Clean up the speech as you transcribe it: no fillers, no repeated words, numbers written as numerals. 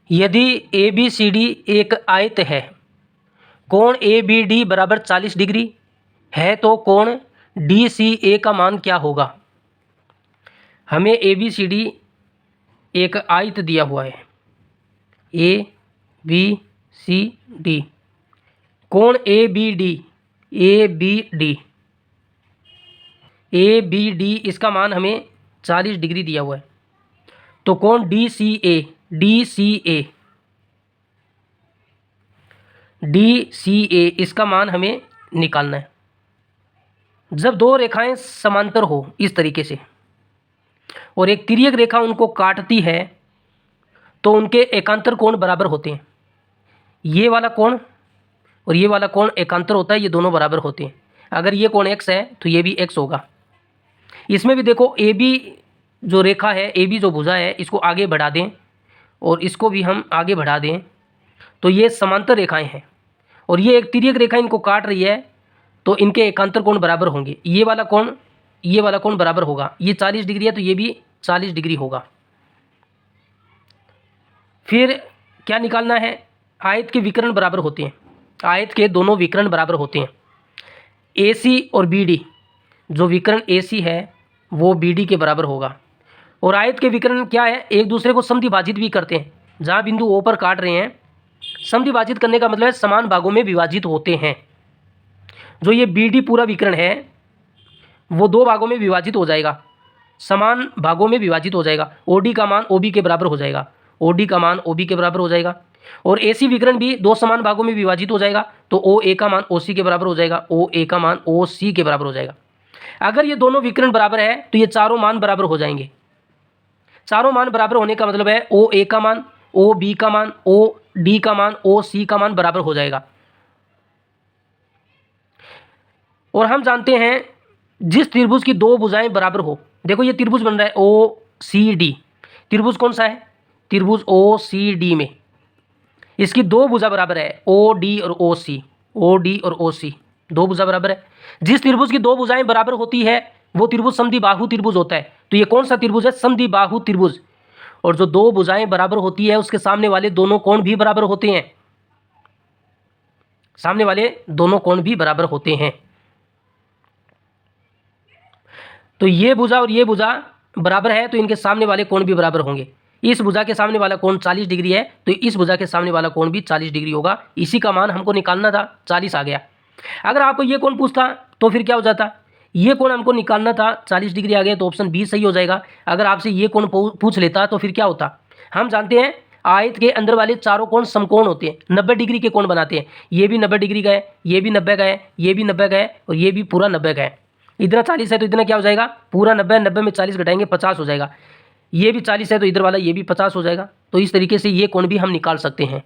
यदि A B C D एक आयत है, कोण ए बी डी बराबर 40 डिग्री है, तो कोण डी सी ए का मान क्या होगा। हमें ए बी सी डी एक आयत दिया हुआ है, ए बी सी डी, कोण A B D, A B D, A B D इसका मान हमें 40 डिग्री दिया हुआ है। तो कोण डी सी ए, डी सी ए, डी सी ए इसका मान हमें निकालना है। जब दो रेखाएं समांतर हो इस तरीके से और एक तिर्यक रेखा उनको काटती है तो उनके एकांतर कोण बराबर होते हैं। ये वाला कोण और ये वाला कोण एकांतर होता है, ये दोनों बराबर होते हैं। अगर ये कोण x है तो ये भी x होगा। इसमें भी देखो ए बी जो रेखा है, ए बी जो भुजा है, इसको आगे बढ़ा दें और इसको भी हम आगे बढ़ा दें तो ये समांतर रेखाएं हैं और ये एक तिर्यक रेखा इनको काट रही है, तो इनके एकांतर कोण बराबर होंगे। ये वाला कोण बराबर होगा। ये 40 डिग्री है तो ये भी 40 डिग्री होगा। फिर क्या निकालना है, आयत के विकर्ण बराबर होते हैं। आयत के दोनों विकर्ण बराबर होते हैं। ए सी और बी डी, जो विकर्ण ए सी है वो बी डी के बराबर होगा। और आयत के विकर्ण क्या है, एक दूसरे को समद्विभाजित भी करते हैं। जहाँ बिंदु ओ पर काट रहे हैं, समद्विभाजित करने का मतलब है समान भागों में विभाजित होते हैं। जो ये बी डी पूरा विकर्ण है वो दो भागों में विभाजित हो जाएगा, समान भागों में विभाजित हो जाएगा। ओ डी का मान ओ बी के बराबर हो जाएगा, ओ डी का मान ओ बी के बराबर हो जाएगा। और ए सी विकर्ण भी दो समान भागों में विभाजित हो जाएगा, तो ओ ए का मान ओ सी के बराबर हो जाएगा, ओ ए का मान ओ सी के बराबर हो जाएगा। अगर ये दोनों विकर्ण बराबर है तो ये चारों मान बराबर हो जाएंगे। चारों मान बराबर होने का मतलब है ओ ए का मान, ओ बी का मान, ओ डी का मान, ओ सी का मान बराबर हो जाएगा। और हम जानते हैं जिस त्रिभुज की दो भुजाएं बराबर हो, देखो ये त्रिभुज बन रहा है ओ सी डी। त्रिभुज कौन सा है, त्रिभुज ओ सी डी में इसकी दो भुजा बराबर है, ओ डी और ओ सी, ओ डी और ओ सी दो भुजा बराबर है। जिस त्रिभुज की दो भुजाएं बराबर होती है वो त्रिभुज समद्विबाहु त्रिभुज होता है। तो ये कौन सा त्रिभुज है, समद्विबाहु त्रिभुज। और जो दो भुजाएं बराबर होती है उसके सामने वाले दोनों कोण भी बराबर होते हैं, सामने वाले दोनों कोण भी बराबर होते हैं। तो ये भुजा और ये भुजा बराबर है तो इनके सामने वाले कोण भी बराबर होंगे। इस भुजा के सामने वाला कोण 40 डिग्री है तो इस भुजा के सामने वाला कोण भी 40 डिग्री होगा। इसी का मान हमको निकालना था, 40 आ गया। अगर आपको ये कोण पूछता तो फिर क्या हो जाता, ये कोण हमको निकालना था, 40 डिग्री आ गया तो ऑप्शन बी सही हो जाएगा। अगर आपसे ये कोण पूछ लेता तो फिर क्या होता, हम जानते हैं आयत के अंदर वाले चारों कोण समकोण होते हैं, 90 डिग्री के कोण बनाते हैं। ये भी 90 डिग्री का है, ये भी 90 का है, ये भी 90 का है और ये भी पूरा 90 का है। इधर 40 है तो इतना क्या हो जाएगा, पूरा 90, 90 में 40 घटाएंगे 50 हो जाएगा। ये भी 40 है तो इधर वाला ये भी 50 हो जाएगा। तो इस तरीके से ये कोण भी हम निकाल सकते हैं।